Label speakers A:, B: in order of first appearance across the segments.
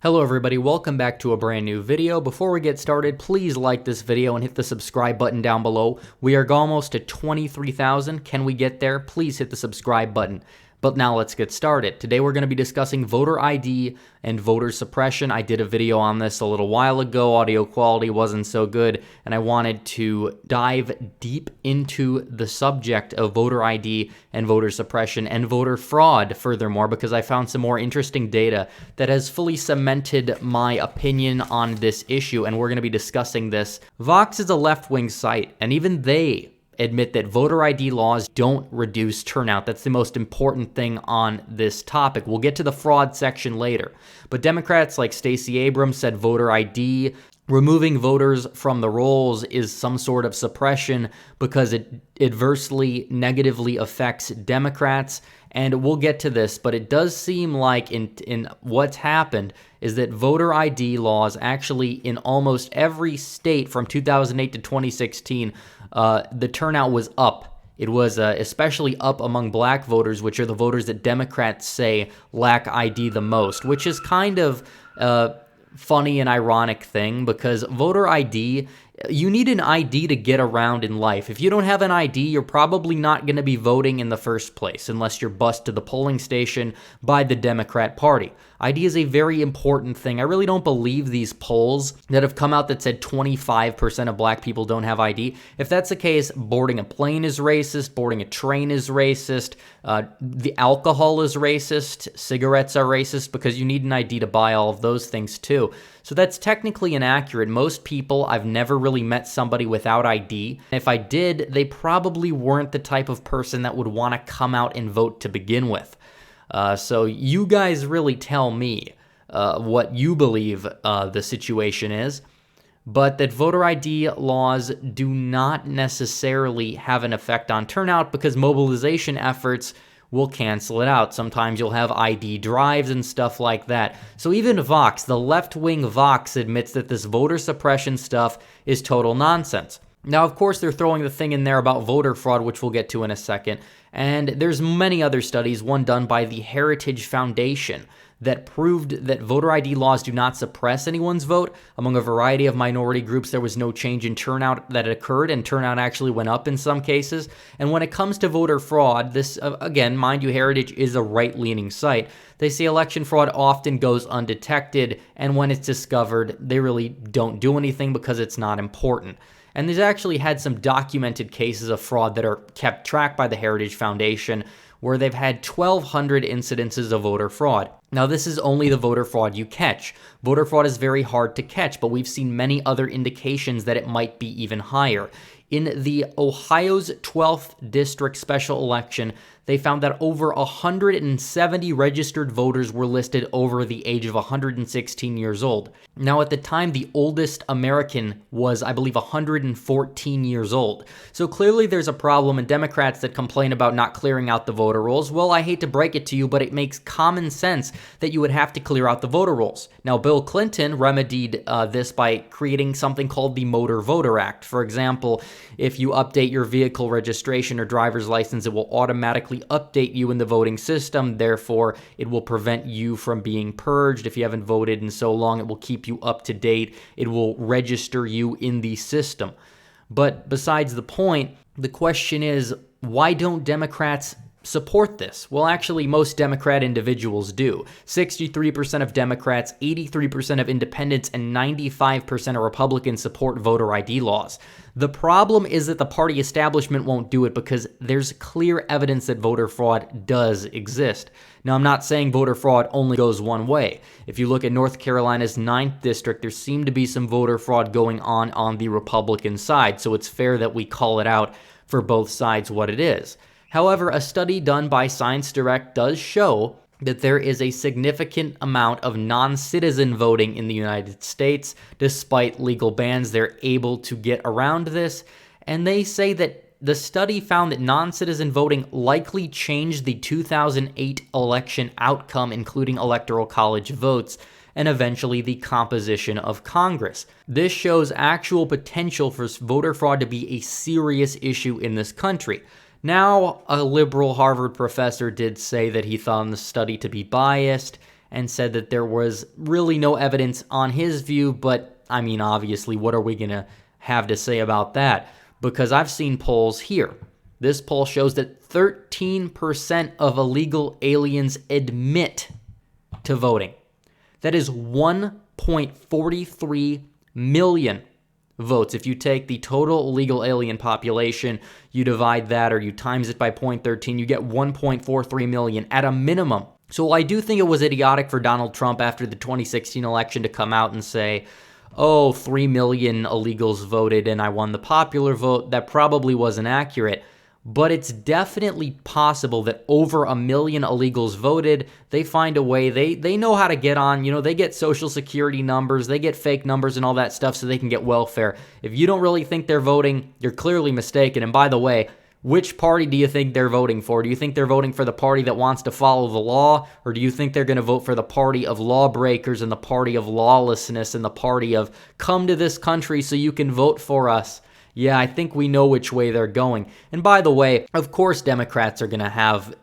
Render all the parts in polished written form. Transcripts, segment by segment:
A: Hello everybody, welcome back to a brand new video. Before we get started, please like this video and hit the subscribe button down below. We are almost at 23,000. Can we get there? Please hit the subscribe button. But now let's get started. Today we're going to be discussing voter ID and voter suppression. I did a video on this a little while ago. Audio quality wasn't so good, and I wanted to dive deep into the subject of voter ID and voter suppression and voter fraud furthermore, because I found some more interesting data that has fully cemented my opinion on this issue, and we're going to be discussing this. Vox is a left-wing site, and even they admit that voter ID laws don't reduce turnout. That's the most important thing on this topic. We'll get to the fraud section later. But Democrats like Stacey Abrams said voter ID, removing voters from the rolls, is some sort of suppression because it adversely, negatively affects Democrats. And we'll get to this, but it does seem like in what's happened is that voter ID laws actually in almost every state from 2008 to 2016, the turnout was up. It was especially up among black voters, which are the voters that Democrats say lack ID the most, which is kind of funny and ironic thing because voter ID, you need an ID to get around in life. If you don't have an ID, you're probably not going to be voting in the first place unless you're bused to the polling station by the Democrat Party. ID is a very important thing. I really don't believe these polls that have come out that said 25% of black people don't have ID. If that's the case, boarding a plane is racist, boarding a train is racist, the alcohol is racist, cigarettes are racist because you need an ID to buy all of those things too. So that's technically inaccurate. Most people, I've never really met somebody without ID. If I did, they probably weren't the type of person that would want to come out and vote to begin with. So you guys really tell me what you believe the situation is, but that voter ID laws do not necessarily have an effect on turnout because mobilization efforts will cancel it out. Sometimes you'll have ID drives and stuff like that. So even Vox, the left-wing Vox, admits that this voter suppression stuff is total nonsense. Now, of course, they're throwing the thing in there about voter fraud, which we'll get to in a second. And there's many other studies, one done by the Heritage Foundation, that proved that voter ID laws do not suppress anyone's vote. Among a variety of minority groups, there was no change in turnout that occurred, and turnout actually went up in some cases. And when it comes to voter fraud, this, again, mind you, Heritage is a right-leaning site. They say election fraud often goes undetected, and when it's discovered, they really don't do anything because it's not important. And they've actually had some documented cases of fraud that are kept track by the Heritage Foundation where they've had 1,200 incidences of voter fraud. Now, this is only the voter fraud you catch. Voter fraud is very hard to catch, but we've seen many other indications that it might be even higher. In the Ohio's 12th District special election, they found that over 170 registered voters were listed over the age of 116 years old. Now, at the time, the oldest American was, I believe, 114 years old. So clearly there's a problem, and Democrats that complain about not clearing out the voter rolls, well, I hate to break it to you, but it makes common sense that you would have to clear out the voter rolls. Now, Bill Clinton remedied this by creating something called the Motor Voter Act. For example, if you update your vehicle registration or driver's license, it will automatically update you in the voting system. Therefore, it will prevent you from being purged. If you haven't voted in so long, it will keep you up to date. It will register you in the system. But besides the point, the question is, why don't Democrats support this? Well, actually, most Democrat individuals do. 63% of Democrats, 83% of independents, and 95% of Republicans support voter ID laws. The problem is that the party establishment won't do it because there's clear evidence that voter fraud does exist. Now, I'm not saying voter fraud only goes one way. If you look at North Carolina's 9th district, there seemed to be some voter fraud going on the Republican side, so it's fair that we call it out for both sides what it is. However, a study done by Science Direct does show that there is a significant amount of non-citizen voting in the United States. Despite legal bans, they're able to get around this, and they say that the study found that non-citizen voting likely changed the 2008 election outcome, including electoral college votes, and eventually the composition of Congress. This shows actual potential for voter fraud to be a serious issue in this country. Now, a liberal Harvard professor did say that he found the study to be biased, and said that there was really no evidence on his view. But I mean, obviously, what are we going to have to say about that? Because I've seen polls here. This poll shows that 13% of illegal aliens admit to voting. That is 1.43 million votes. If you take the total illegal alien population, you divide that or you times it by 0.13, you get 1.43 million at a minimum. So I do think it was idiotic for Donald Trump after the 2016 election to come out and say, oh, 3 million illegals voted and I won the popular vote. That probably wasn't accurate. But it's definitely possible that over 1 million illegals voted. They find a way. They know how to get on. You know, they get social security numbers. They get fake numbers and all that stuff so they can get welfare. If you don't really think they're voting, you're clearly mistaken. And by the way, which party do you think they're voting for? Do you think they're voting for the party that wants to follow the law? Or do you think they're going to vote for the party of lawbreakers and the party of lawlessness and the party of come to this country so you can vote for us? Yeah, I think we know which way they're going. And by the way, of course Democrats are going to have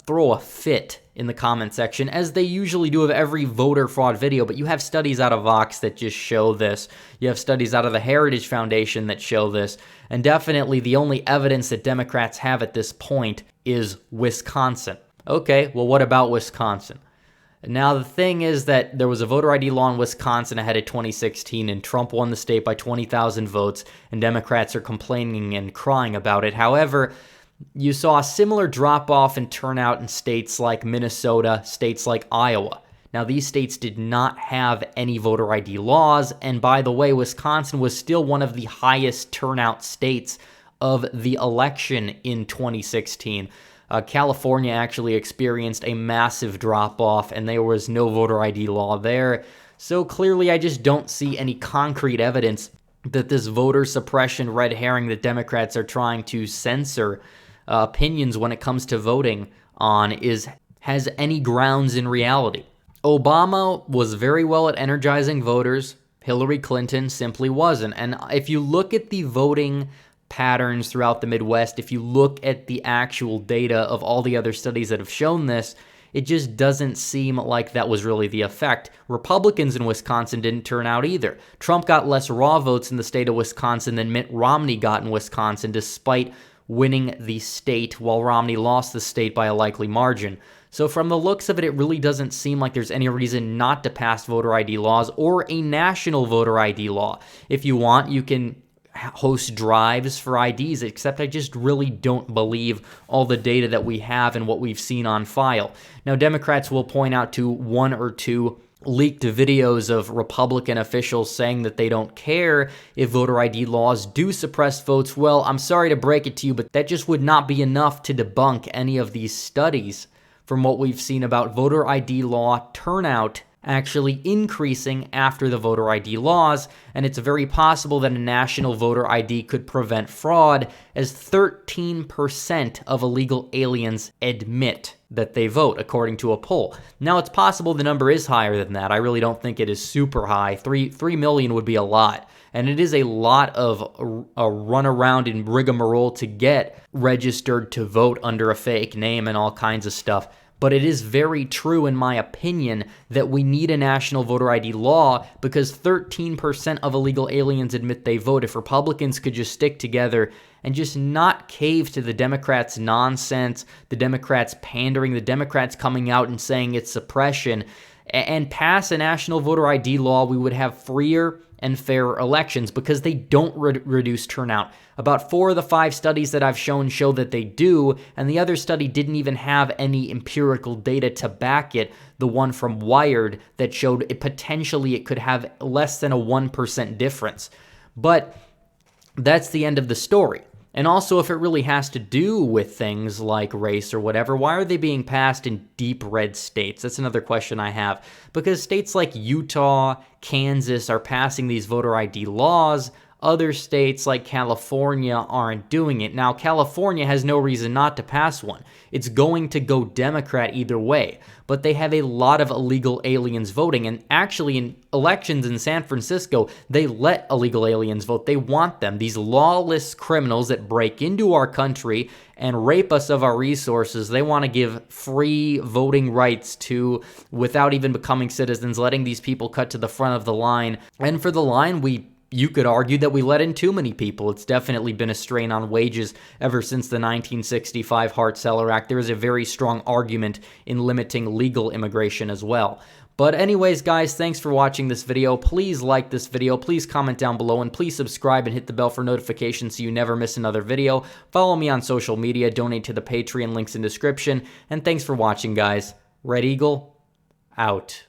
A: throw a fit in the comment section, as they usually do of every voter fraud video, but you have studies out of Vox that just show this. You have studies out of the Heritage Foundation that show this. And definitely the only evidence that Democrats have at this point is Wisconsin. Okay, well, what about Wisconsin? Now, the thing is that there was a voter ID law in Wisconsin ahead of 2016, and Trump won the state by 20,000 votes, and Democrats are complaining and crying about it. However, you saw a similar drop-off in turnout in states like Minnesota, states like Iowa. Now, these states did not have any voter ID laws, and by the way, Wisconsin was still one of the highest turnout states of the election in 2016. California actually experienced a massive drop-off, and there was no voter ID law there. So clearly, I just don't see any concrete evidence that this voter suppression red herring that Democrats are trying to censor opinions when it comes to voting on has any grounds in reality. Obama was very well at energizing voters. Hillary Clinton simply wasn't. And if you look at the voting patterns throughout the Midwest, if you look at the actual data of all the other studies that have shown this, it just doesn't seem like that was really the effect. Republicans in Wisconsin didn't turn out either. Trump got less raw votes in the state of Wisconsin than Mitt Romney got in Wisconsin, despite winning the state, while Romney lost the state by a likely margin. So from the looks of it, it really doesn't seem like there's any reason not to pass voter ID laws or a national voter ID law. If you want, you can host drives for IDs, except I just really don't believe all the data that we have and what we've seen on file. Now, Democrats will point out to one or two leaked videos of Republican officials saying that they don't care if voter ID laws do suppress votes. Well, I'm sorry to break it to you, but that just would not be enough to debunk any of these studies from what we've seen about voter ID law turnout actually increasing after the voter ID laws, and it's very possible that a national voter ID could prevent fraud, as 13% of illegal aliens admit that they vote, according to a poll. Now, it's possible the number is higher than that. I really don't think it is super high. 3 million would be a lot, and it is a lot of a runaround and rigmarole to get registered to vote under a fake name and all kinds of stuff. But it is very true, in my opinion, that we need a national voter ID law, because 13% of illegal aliens admit they vote. If Republicans could just stick together and just not cave to the Democrats' nonsense, the Democrats pandering, the Democrats coming out and saying it's suppression, and pass a national voter ID law, we would have freer and fairer elections, because they don't reduce turnout. About 4 of the 5 studies that I've shown show that they do, and the other study didn't even have any empirical data to back it, the one from Wired that showed it potentially it could have less than a 1% difference. But that's the end of the story. And also, if it really has to do with things like race or whatever, why are they being passed in deep red states? That's another question I have. Because states like Utah, Kansas are passing these voter ID laws, other states like California aren't doing it. Now, California has no reason not to pass one. It's going to go Democrat either way, but they have a lot of illegal aliens voting. And actually, in elections in San Francisco, they let illegal aliens vote. They want them. These lawless criminals that break into our country and rape us of our resources, they want to give free voting rights to without even becoming citizens, letting these people cut to the front of the line. And for the line, you could argue that we let in too many people. It's definitely been a strain on wages ever since the 1965 Hart-Celler Act. There is a very strong argument in limiting legal immigration as well. But anyways, guys, thanks for watching this video. Please like this video. Please comment down below, and please subscribe and hit the bell for notifications so you never miss another video. Follow me on social media, donate to the Patreon, links in description. And thanks for watching, guys. Red Eagle, out.